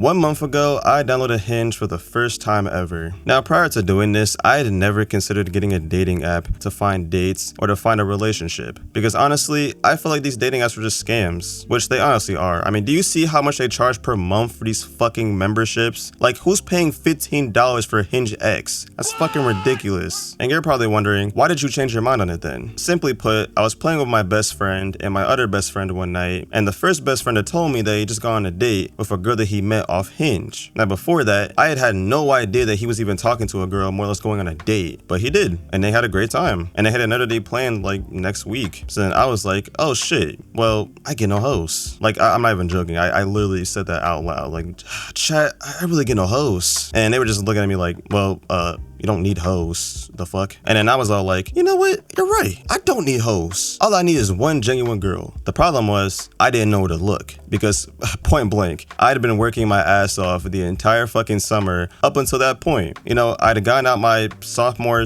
1 month ago, I downloaded Hinge for the first time ever. Now, prior to doing this, I had never considered getting a dating app to find dates or to find a relationship. Because honestly, I feel like these dating apps are just scams, which they honestly are. I mean, do you see how much they charge per month for these fucking memberships? Like, who's paying $15 for Hinge X? That's fucking ridiculous. And you're probably wondering, why did you change your mind on it then? Simply put, I was playing with my best friend and my other best friend one night, and the first best friend had told me that he just got on a date with a girl that he met off Hinge. Now before that, I had no idea that he was even talking to a girl, more or less going on a date, but he did, and they had a great time, and they had another date planned like next week. So then I was like, oh shit, well, I get no hosts. Like, I'm not even joking, I literally said that out loud, like, chat, I really get no hosts. And they were just looking at me like, well, you don't need hosts, the fuck? And then I was all like, you know what? You're right. I don't need hosts. All I need is one genuine girl. The problem was, I didn't know where to look because, point blank, I'd been working my ass off the entire fucking summer up until that point. You know, I'd gotten out my sophomore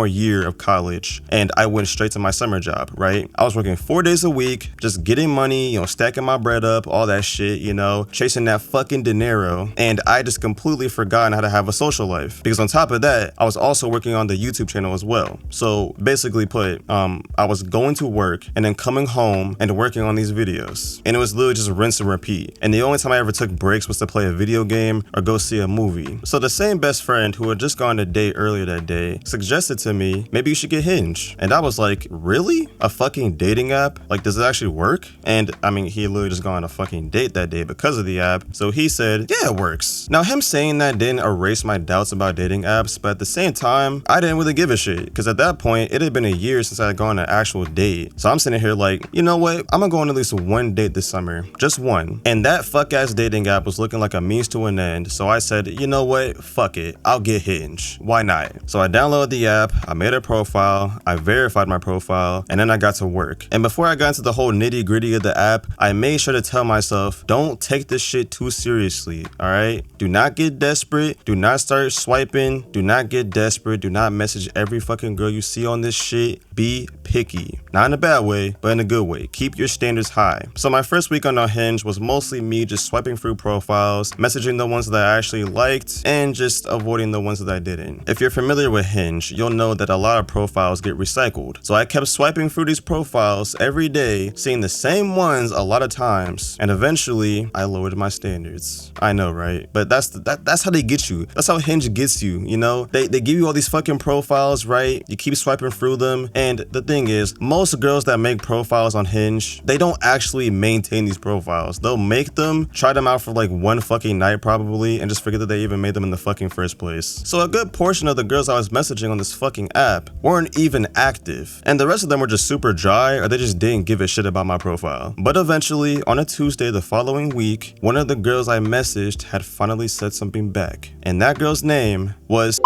year of college, and I went straight to my summer job, right? I was working 4 days a week, just getting money, you know, stacking my bread up, all that shit, you know, chasing that fucking dinero, and I just completely forgotten how to have a social life. Because on top of that, I was also working on the YouTube channel as well. So basically put, I was going to work and then coming home and working on these videos. And it was literally just rinse and repeat. And the only time I ever took breaks was to play a video game or go see a movie. So the same best friend who had just gone on a date earlier that day suggested to me, maybe you should get Hinge. And I was like, really? A fucking dating app? Like, does it actually work? And I mean, he literally just got on a fucking date that day because of the app. So he said, yeah, it works. Now him saying that didn't erase my doubts about dating apps, but at the same time, I didn't really give a shit because at that point, it had been a year since I had gone on an actual date. So I'm sitting here like, you know what? I'm gonna go on at least one date this summer, just one. And that fuck ass dating app was looking like a means to an end. So I said, you know what? Fuck it. I'll get Hinge. Why not? So I downloaded the app, I made a profile, I verified my profile, and then I got to work. And before I got into the whole nitty gritty of the app, I made sure to tell myself, don't take this shit too seriously. All right? Do not get desperate. Do not start swiping. Do not get desperate. Do not message every fucking girl you see on this shit. Be picky. Not in a bad way, but in a good way. Keep your standards high. So my first week on Hinge was mostly me just swiping through profiles, messaging the ones that I actually liked, and just avoiding the ones that I didn't. If you're familiar with Hinge, you'll know that a lot of profiles get recycled. So I kept swiping through these profiles every day, seeing the same ones a lot of times, and eventually I lowered my standards. I know, right? But that's how they get you. That's how Hinge gets you, you know? They give you all these fucking profiles, right? You keep swiping through them, and the thing is, most girls that make profiles on Hinge, they don't actually maintain these profiles. They'll make them, try them out for like one fucking night probably, and just forget that they even made them in the fucking first place. So a good portion of the girls I was messaging on this fucking app weren't even active, and the rest of them were just super dry, or they just didn't give a shit about my profile. But eventually, on a Tuesday the following week, one of the girls I messaged had finally said something back, and that girl's name was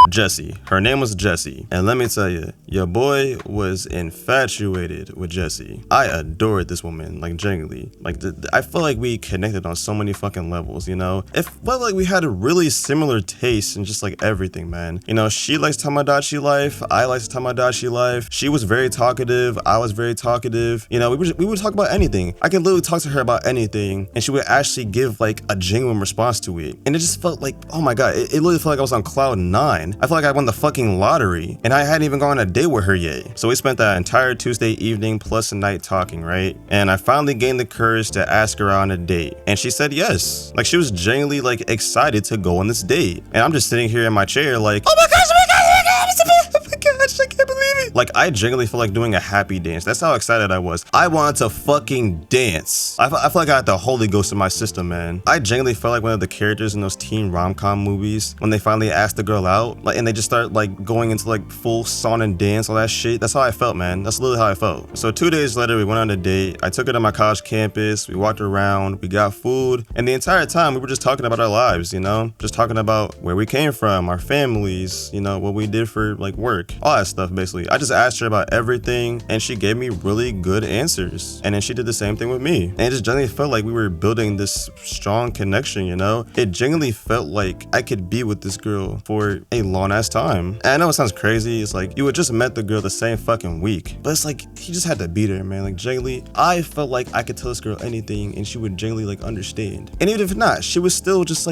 Jessie. Her name was Jessie. And let me tell you, your boy was infatuated with Jessie. I adored this woman, like genuinely. Like, I feel like we connected on so many fucking levels, you know? It felt like we had a really similar taste in just like everything, man. You know, she likes Tamagotchi life. I like Tamagotchi life. She was very talkative. I was very talkative. You know, we would talk about anything. I could literally talk to her about anything, and she would actually give like a genuine response to it. And it just felt like, oh my God, it literally felt like I was on cloud 9. I feel like I won the fucking lottery, and I hadn't even gone on a date with her yet. So we spent that entire Tuesday evening plus a night talking, right? And I finally gained the courage to ask her out on a date, and she said yes. Like, she was genuinely like excited to go on this date, and I'm just sitting here in my chair like, oh my gosh, oh my gosh, oh my gosh, I can't believe it. Like, I genuinely feel like doing a happy dance. That's how excited I was. I wanted to fucking dance. I feel like I had the Holy Ghost in my system, man. I genuinely felt like one of the characters in those teen rom-com movies when they finally asked the girl out, like, and they just start like going into like full song and dance, all that shit. That's how I felt, man. That's literally how I felt. So 2 days later, we went on a date. I took her to my college campus. We walked around, we got food, and the entire time we were just talking about our lives, you know, just talking about where we came from, our families, you know, what we did for like work, all that stuff. Basically, I just just asked her about everything and she gave me really good answers. And then she did the same thing with me. And it just genuinely felt like we were building this strong connection, you know? It genuinely felt like I could be with this girl for a long ass time. And I know it sounds crazy. It's like you had just met the girl the same fucking week. But it's like he just had to beat her, man. Like genuinely, I felt like I could tell this girl anything and she would genuinely like understand. And even if not, she was still just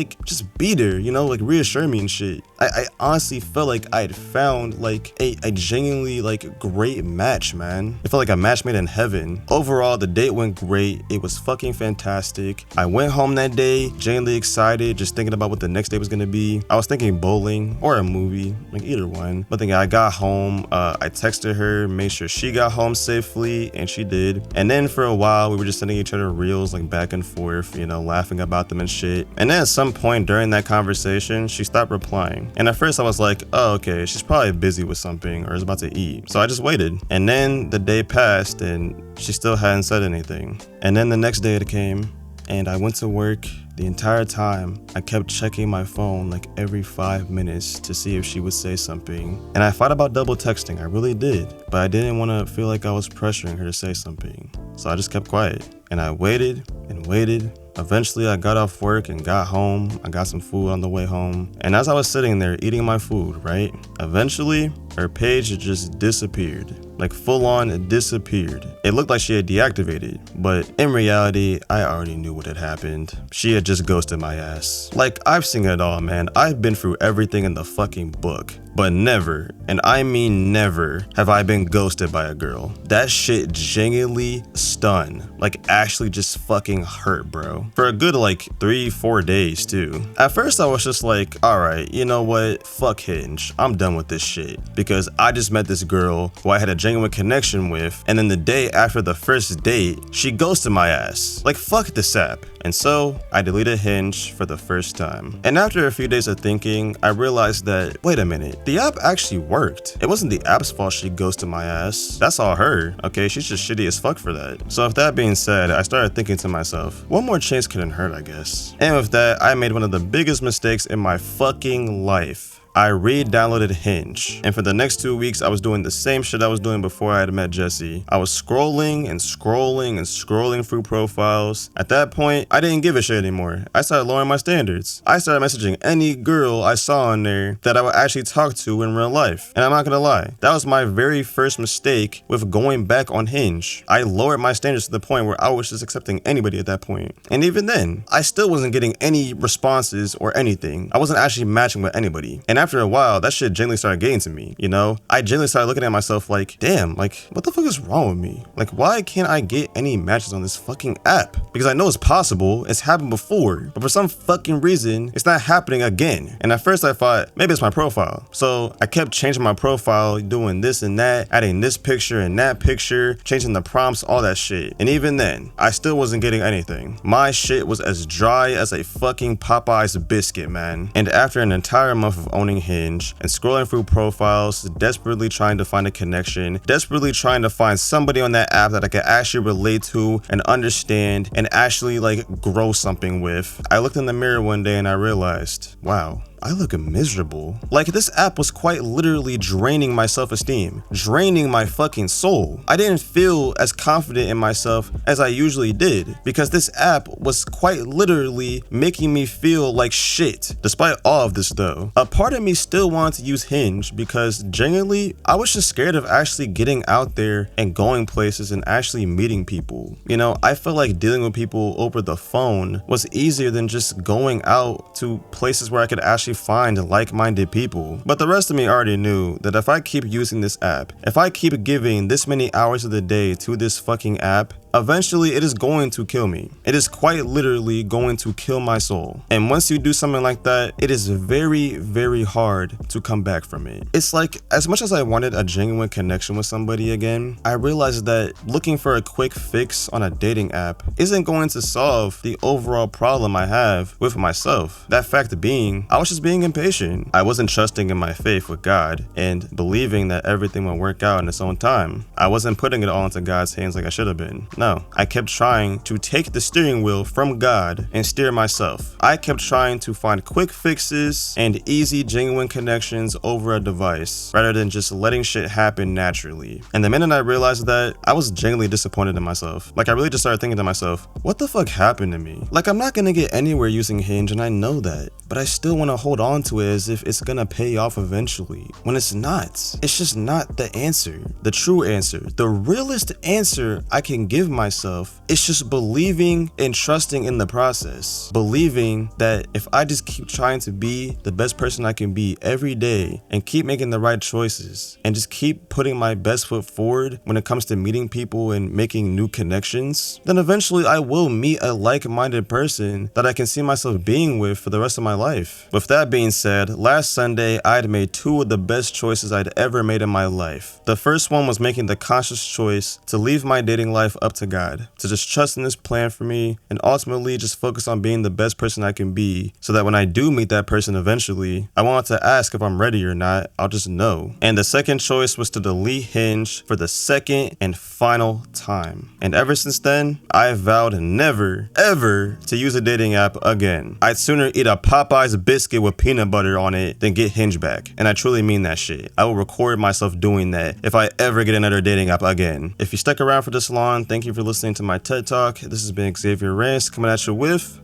beat her, you know, like reassure me and shit. I honestly felt like I had found like a genuinely like great match, man. It felt like a match made in heaven. Overall, the date went great. It was fucking fantastic. I went home that day, genuinely excited, just thinking about what the next day was gonna be. I was thinking bowling or a movie, like either one. But then I got home, I texted her, made sure she got home safely, and she did. And then for a while, we were just sending each other reels like back and forth, you know, laughing about them and shit. And then at some point during that conversation, she stopped replying. And at first I was like, oh, okay, she's probably busy with something or is about to eat. So I just waited. And then the day passed and she still hadn't said anything. And then the next day it came and I went to work. The entire time, I kept checking my phone like every 5 minutes to see if she would say something. And I thought about double texting, I really did. But I didn't want to feel like I was pressuring her to say something. So I just kept quiet. And I waited and waited. Eventually, I got off work and got home. I got some food on the way home. And as I was sitting there eating my food, right? Eventually, her page just disappeared. Like full on disappeared. It looked like she had deactivated, but in reality, I already knew what had happened. She had just ghosted my ass. Like, I've seen it all, man. I've been through everything in the fucking book. But never, and I mean never, have I been ghosted by a girl. That shit genuinely stunned. Like, actually just fucking hurt, bro. For a good, like, 3-4 days, too. At first, I was just like, alright, you know what? Fuck Hinge. I'm done with this shit. Because I just met this girl who I had a genuine connection with, and then the day after the first date, she ghosted my ass. Like, fuck this app. And so, I deleted Hinge for the first time. And after a few days of thinking, I realized that, wait a minute, the app actually worked. It wasn't the app's fault she ghosted my ass. That's all her, okay? She's just shitty as fuck for that. So with that being said, I started thinking to myself, one more chance couldn't hurt, I guess. And with that, I made one of the biggest mistakes in my fucking life. I re-downloaded Hinge, and for the next 2 weeks, I was doing the same shit I was doing before I had met Jessie. I was scrolling and scrolling and scrolling through profiles. At that point, I didn't give a shit anymore. I started lowering my standards. I started messaging any girl I saw on there that I would actually talk to in real life. And I'm not gonna lie, that was my very first mistake with going back on Hinge. I lowered my standards to the point where I was just accepting anybody at that point. And even then, I still wasn't getting any responses or anything. I wasn't actually matching with anybody. And after a while, that shit genuinely started getting to me, you know? I genuinely started looking at myself like, damn, like, what the fuck is wrong with me? Like, why can't I get any matches on this fucking app? Because I know it's possible, it's happened before, but for some fucking reason, it's not happening again. And at first I thought, maybe it's my profile. So I kept changing my profile, doing this and that, adding this picture and that picture, changing the prompts, all that shit. And even then, I still wasn't getting anything. My shit was as dry as a fucking Popeye's biscuit, man. And after an entire month of owning Hinge and scrolling through profiles, desperately trying to find a connection, desperately trying to find somebody on that app that I could actually relate to and understand and actually like grow something with, I looked in the mirror one day and I realized, wow, I look miserable. Like, this app was quite literally draining my self-esteem, draining my fucking soul. I didn't feel as confident in myself as I usually did because this app was quite literally making me feel like shit. Despite all of this though, a part of me still wanted to use Hinge because genuinely, I was just scared of actually getting out there and going places and actually meeting people. You know, I felt like dealing with people over the phone was easier than just going out to places where I could actually find like-minded people. But the rest of me already knew that if I keep using this app, if I keep giving this many hours of the day to this fucking app, eventually it is going to kill me. It is quite literally going to kill my soul. And once you do something like that, it is very, very hard to come back from it. It's like, as much as I wanted a genuine connection with somebody again, I realized that looking for a quick fix on a dating app isn't going to solve the overall problem I have with myself. That fact being, I was just being impatient. I wasn't trusting in my faith with God and believing that everything would work out in its own time. I wasn't putting it all into God's hands like I should have been. no. I kept trying to take the steering wheel from God and steer myself. I kept trying to find quick fixes and easy, genuine connections over a device, rather than just letting shit happen naturally. And the minute I realized that, I was genuinely disappointed in myself. Like, I really just started thinking to myself, what the fuck happened to me? Like, I'm not gonna get anywhere using Hinge, and I know that, but I still want to hold on to it as if it's gonna pay off eventually, when it's not. It's just not the answer. The true answer, the realest answer I can give myself is just believing and trusting in the process. Believing that if I just keep trying to be the best person I can be every day and keep making the right choices and just keep putting my best foot forward when it comes to meeting people and making new connections, then eventually I will meet a like-minded person that I can see myself being with for the rest of my life. With that being said, last Sunday I had made two of the best choices I'd ever made in my life. The first one was making the conscious choice to leave my dating life up to God, to just trust in this plan for me and ultimately just focus on being the best person I can be, so that when I do meet that person eventually, I won't have to ask if I'm ready or not, I'll just know. And the second choice was to delete Hinge for the second and final time. And ever since then, I have vowed never, ever to use a dating app again. I'd sooner eat a Popeye's biscuit with peanut butter on it than get Hinge back. And I truly mean that shit. I will record myself doing that if I ever get another dating app again. If you stuck around for this long, thank you for listening to my TED Talk. This has been Xavier Rants coming at you with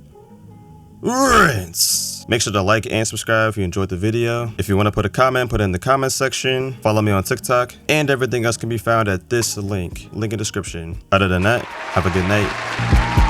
Rants. Make sure to like and subscribe if you enjoyed the video. If you want to put a comment, put it in the comment section. Follow me on TikTok, and everything else can be found at this link in description. Other than that, have a good night.